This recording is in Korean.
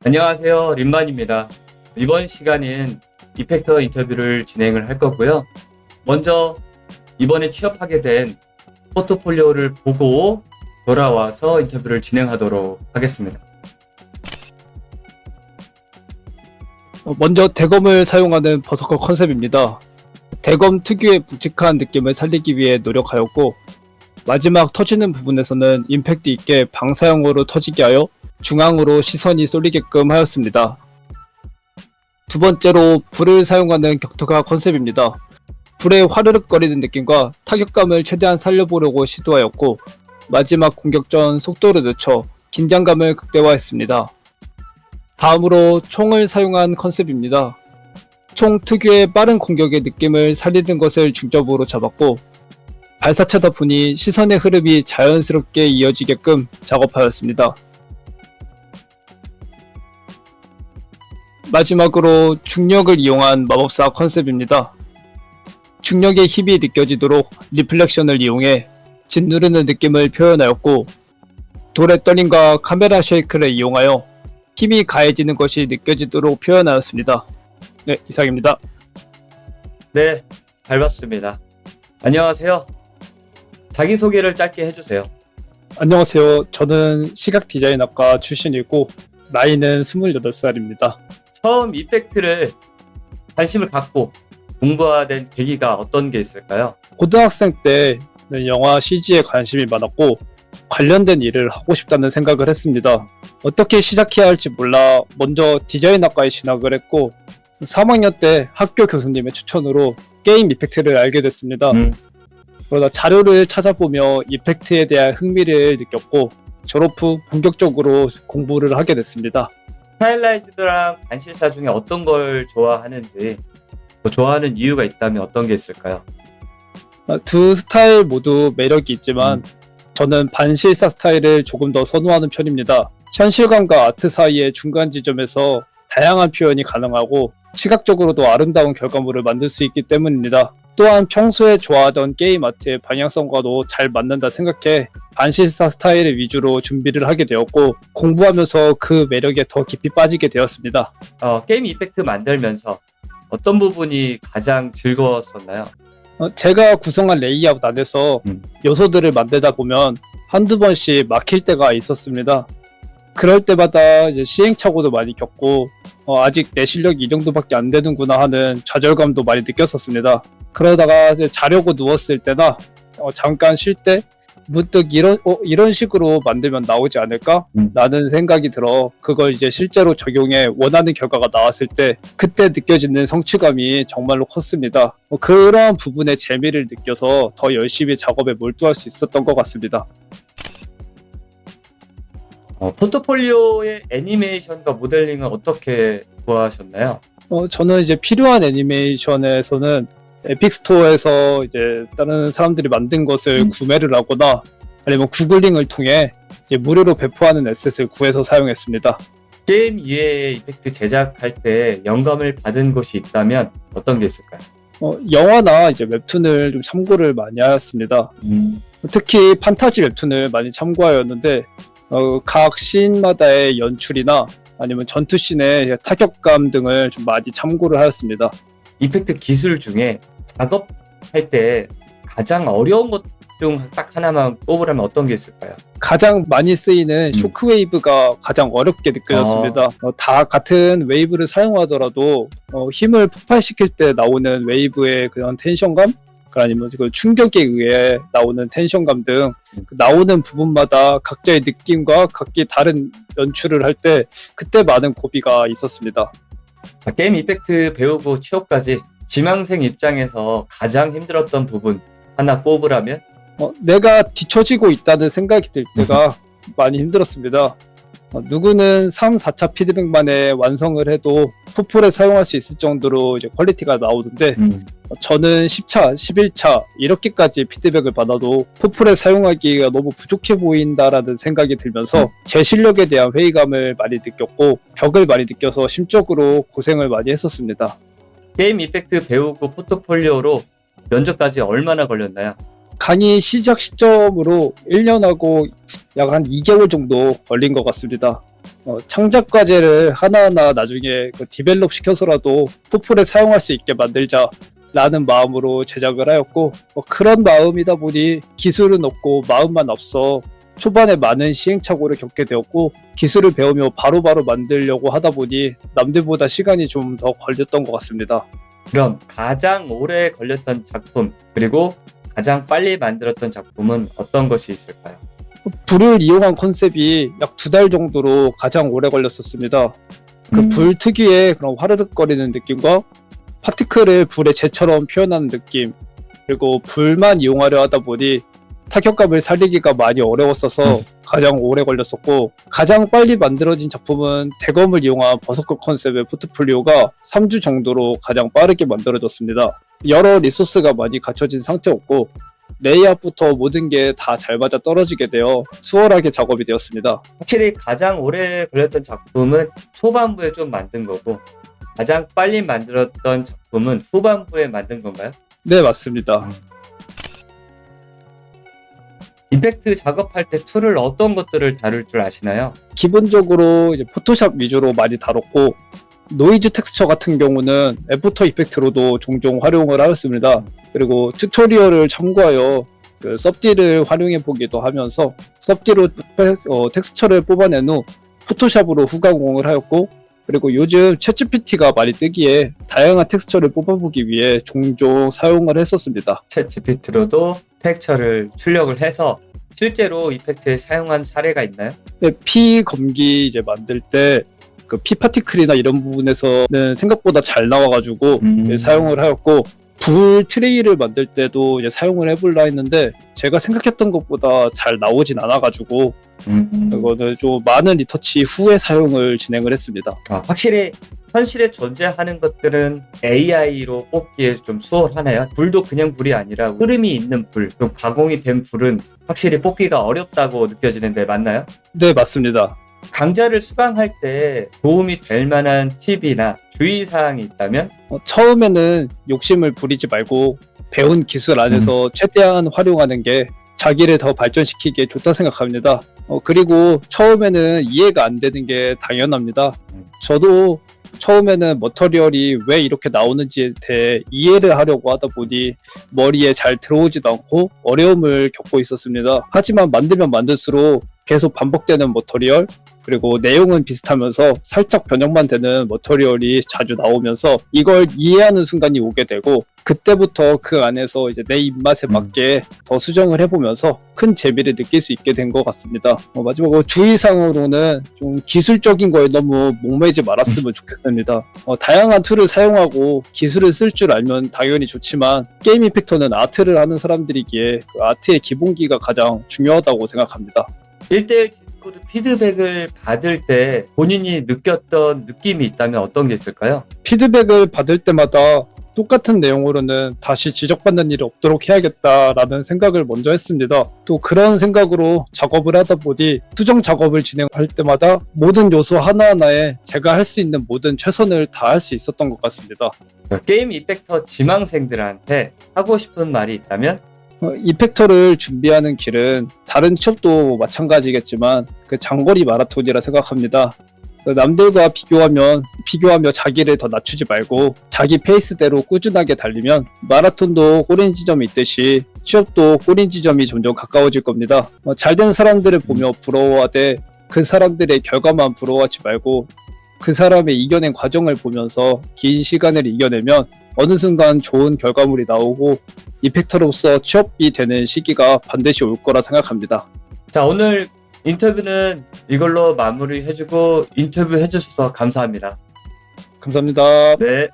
안녕하세요. 린만입니다. 이번 시간은 이펙터 인터뷰를 진행을 할 거고요. 먼저 이번에 취업하게 된 포트폴리오를 보고 돌아와서 인터뷰를 진행하도록 하겠습니다. 먼저 대검을 사용하는 버서커 컨셉입니다. 대검 특유의 묵직한 느낌을 살리기 위해 노력하였고, 마지막 터지는 부분에서는 임팩트 있게 방사형으로 터지게 하여 중앙으로 시선이 쏠리게끔 하였습니다. 두 번째로 불을 사용하는 격투가 컨셉입니다. 불의 화르륵거리는 느낌과 타격감을 최대한 살려보려고 시도하였고, 마지막 공격 전 속도를 늦춰 긴장감을 극대화했습니다. 다음으로 총을 사용한 컨셉입니다. 총 특유의 빠른 공격의 느낌을 살리는 것을 중점으로 잡았고, 발사체다 보니 시선의 흐름이 자연스럽게 이어지게끔 작업하였습니다. 마지막으로 중력을 이용한 마법사 컨셉입니다. 중력의 힘이 느껴지도록 리플렉션을 이용해 짓누르는 느낌을 표현하였고, 돌의 떨림과 카메라 쉐이크를 이용하여 힘이 가해지는 것이 느껴지도록 표현하였습니다. 네, 이상입니다. 네, 잘 봤습니다. 안녕하세요. 자기소개를 짧게 해주세요. 안녕하세요. 저는 시각 디자인학과 출신이고 나이는 28살입니다. 처음 이펙트를 관심을 갖고 공부하는 계기가 어떤 게 있을까요? 고등학생 때는 영화 CG에 관심이 많았고 관련된 일을 하고 싶다는 생각을 했습니다. 어떻게 시작해야 할지 몰라 먼저 디자인학과에 진학을 했고 3학년 때 학교 교수님의 추천으로 게임 이펙트를 알게 됐습니다. 그러다 자료를 찾아보며 이펙트에 대한 흥미를 느꼈고 졸업 후 본격적으로 공부를 하게 됐습니다. 스타일라이즈드랑 반실사 중에 어떤 걸 좋아하는지, 또 좋아하는 이유가 있다면 어떤 게 있을까요? 두 스타일 모두 매력이 있지만 저는 반실사 스타일을 조금 더 선호하는 편입니다. 현실감과 아트 사이의 중간 지점에서 다양한 표현이 가능하고 시각적으로도 아름다운 결과물을 만들 수 있기 때문입니다. 또한 평소에 좋아하던 게임 아트의 방향성과도 잘 맞는다 생각해 반실사 스타일을 위주로 준비를 하게 되었고 공부하면서 그 매력에 더 깊이 빠지게 되었습니다. 게임 이펙트 만들면서 어떤 부분이 가장 즐거웠었나요? 제가 구성한 레이아웃 안에서 요소들을 만들다 보면 한두 번씩 막힐 때가 있었습니다. 그럴 때마다 이제 시행착오도 많이 겪고 아직 내 실력이 이 정도밖에 안 되는구나 하는 좌절감도 많이 느꼈었습니다. 그러다가 이제 자려고 누웠을 때나 잠깐 쉴 때 문득 이런 식으로 만들면 나오지 않을까? 라는 생각이 들어 그걸 이제 실제로 적용해 원하는 결과가 나왔을 때 그때 느껴지는 성취감이 정말로 컸습니다. 그런 부분에 재미를 느껴서 더 열심히 작업에 몰두할 수 있었던 것 같습니다. 포트폴리오의 애니메이션과 모델링은 어떻게 구하셨나요? 저는 이제 필요한 애니메이션에서는 에픽 스토어에서 이제 다른 사람들이 만든 것을 구매를 하거나 아니면 구글링을 통해 이제 무료로 배포하는 에셋을 구해서 사용했습니다. 게임 이외의 이펙트 제작할 때 영감을 받은 곳이 있다면 어떤 게 있을까요? 영화나 이제 웹툰을 좀 참고를 많이 하였습니다. 특히 판타지 웹툰을 많이 참고하였는데 각 씬마다의 연출이나 아니면 전투씬의 타격감 등을 좀 많이 참고를 하였습니다. 이펙트 기술 중에 작업할 때 가장 어려운 것 중 딱 하나만 꼽으라면 어떤 게 있을까요? 가장 많이 쓰이는 쇼크웨이브가 가장 어렵게 느껴졌습니다. 다 같은 웨이브를 사용하더라도 힘을 폭발시킬 때 나오는 웨이브의 그런 텐션감 아니면 그 충격에 의해 나오는 텐션감 등 나오는 부분마다 각자의 느낌과 각기 다른 연출을 할 때 그때 많은 고비가 있었습니다. 자, 게임 이펙트 배우고 취업까지 지망생 입장에서 가장 힘들었던 부분 하나 꼽으라면? 내가 뒤처지고 있다는 생각이 들 때가 많이 힘들었습니다. 누구는 3, 4차 피드백만에 완성을 해도 포폴에 사용할 수 있을 정도로 이제 퀄리티가 나오는데 저는 10차, 11차 이렇게까지 피드백을 받아도 포폴에 사용하기가 너무 부족해 보인다라는 생각이 들면서 제 실력에 대한 회의감을 많이 느꼈고 벽을 많이 느껴서 심적으로 고생을 많이 했었습니다. 게임 이펙트 배우고 포트폴리오로 면접까지 얼마나 걸렸나요? 강의 시작 시점으로 1년하고 약 한 2개월 정도 걸린 것 같습니다. 창작 과제를 하나하나 나중에 디벨롭 시켜서라도 포플에 사용할 수 있게 만들자 라는 마음으로 제작을 하였고, 그런 마음이다 보니 기술은 없고 마음만 앞서 초반에 많은 시행착오를 겪게 되었고, 기술을 배우며 바로바로 만들려고 하다 보니 남들보다 시간이 좀 더 걸렸던 것 같습니다. 그럼 가장 오래 걸렸던 작품, 그리고 가장 빨리 만들었던 작품은 어떤 것이 있을까요? 불을 이용한 컨셉이 약 2달 정도로 가장 오래 걸렸었습니다. 그 불 특유의 그런 화르륵거리는 느낌과 파티클을 불의 재처럼 표현하는 느낌, 그리고 불만 이용하려 하다 보니 타격감을 살리기가 많이 어려웠어서 가장 오래 걸렸었고, 가장 빨리 만들어진 작품은 대검을 이용한 버서커 컨셉의 포트폴리오가 3주 정도로 가장 빠르게 만들어졌습니다. 여러 리소스가 많이 갖춰진 상태였고, 레이아웃부터 모든 게 다 잘 맞아 떨어지게 되어 수월하게 작업이 되었습니다. 확실히 가장 오래 걸렸던 작품은 초반부에 좀 만든 거고, 가장 빨리 만들었던 작품은 후반부에 만든 건가요? 네, 맞습니다. 이펙트 작업할 때 툴을 어떤 것들을 다룰 줄 아시나요? 기본적으로 이제 포토샵 위주로 많이 다뤘고, 노이즈 텍스처 같은 경우는 애프터 이펙트로도 종종 활용을 하였습니다. 그리고 튜토리얼을 참고하여 그 섭딜을 활용해 보기도 하면서 섭딜로 텍스처를 뽑아낸 후 포토샵으로 후가공을 하였고, 그리고 요즘 챗GPT가 많이 뜨기에 다양한 텍스처를 뽑아보기 위해 종종 사용을 했었습니다. 챗GPT로도 텍스처를 출력을 해서 실제로 이펙트에 사용한 사례가 있나요? 네, 피 검기 이제 만들 때 그 피 파티클이나 이런 부분에서는 생각보다 잘 나와가지고 사용을 하였고, 불 트레이를 만들 때도 이제 사용을 해볼라 했는데 제가 생각했던 것보다 잘 나오진 않아가지고 이거는 좀 많은 리터치 후에 사용을 진행을 했습니다. 확실히 현실에 존재하는 것들은 AI로 뽑기에 좀 수월하네요. 불도 그냥 불이 아니라 흐름이 있는 불, 가공이 된 불은 확실히 뽑기가 어렵다고 느껴지는데 맞나요? 네, 맞습니다. 강좌를 수강할 때 도움이 될 만한 팁이나 주의사항이 있다면? 처음에는 욕심을 부리지 말고 배운 기술 안에서 최대한 활용하는 게 자기를 더 발전시키기에 좋다 생각합니다. 그리고 처음에는 이해가 안 되는 게 당연합니다. 저도 처음에는 머터리얼이 왜 이렇게 나오는지에 대해 이해를 하려고 하다 보니 머리에 잘 들어오지도 않고 어려움을 겪고 있었습니다. 하지만 만들면 만들수록 계속 반복되는 머터리얼, 그리고 내용은 비슷하면서 살짝 변형만 되는 머터리얼이 자주 나오면서 이걸 이해하는 순간이 오게 되고, 그때부터 그 안에서 이제 내 입맛에 맞게 더 수정을 해보면서 큰 재미를 느낄 수 있게 된 것 같습니다. 마지막으로 주의사항으로는 좀 기술적인 거에 너무 목매지 말았으면 좋겠습니다. 다양한 툴을 사용하고 기술을 쓸 줄 알면 당연히 좋지만, 게임 이펙터는 아트를 하는 사람들이기에 그 아트의 기본기가 가장 중요하다고 생각합니다. 1대1 디스코드 피드백을 받을 때 본인이 느꼈던 느낌이 있다면 어떤 게 있을까요? 피드백을 받을 때마다 똑같은 내용으로는 다시 지적받는 일이 없도록 해야겠다라는 생각을 먼저 했습니다. 또 그런 생각으로 작업을 하다 보니 수정 작업을 진행할 때마다 모든 요소 하나하나에 제가 할 수 있는 모든 최선을 다할 수 있었던 것 같습니다. 게임 이펙터 지망생들한테 하고 싶은 말이 있다면? 이펙터를 준비하는 길은 다른 취업도 마찬가지겠지만 그 장거리 마라톤이라 생각합니다. 남들과 비교하며 자기를 더 낮추지 말고 자기 페이스대로 꾸준하게 달리면 마라톤도 꼬린 지점이 있듯이 취업도 꼬린 지점이 점점 가까워질 겁니다. 잘된 사람들을 보며 부러워하되 그 사람들의 결과만 부러워하지 말고 그 사람의 이겨낸 과정을 보면서 긴 시간을 이겨내면 어느 순간 좋은 결과물이 나오고 이펙터로서 취업이 되는 시기가 반드시 올 거라 생각합니다. 자, 오늘 인터뷰는 이걸로 마무리해주고 인터뷰 해주셔서 감사합니다. 감사합니다. 네.